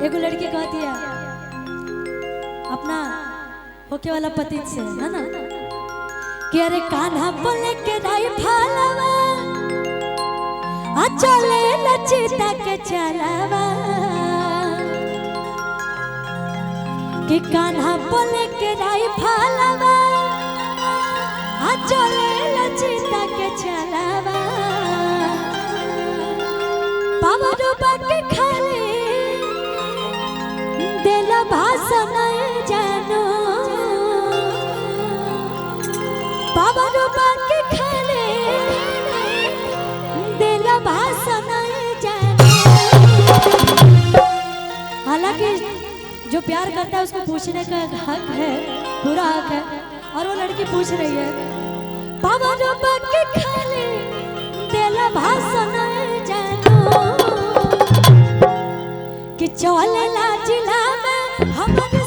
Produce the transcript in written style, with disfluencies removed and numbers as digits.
एगो लड़की कहती है अपना होके वाला पति से, है ना, कि अरे कान्हा बोले के राई भालवा आ चले लचिता के चलावा, कि कान्हा बोले के राई भालवा आ चले लचिता के चलावा, पावरो बाके खाले देला भाषण जानो, पावरो बाके खाले देला भाषण जानो। हालांकि जो प्यार करता है उसको पूछने का हक है, पूरा हक है, और वो लड़की पूछ रही है पावरो बाके खाले देला भाषण जानो, कि चले ला जिला में हमारे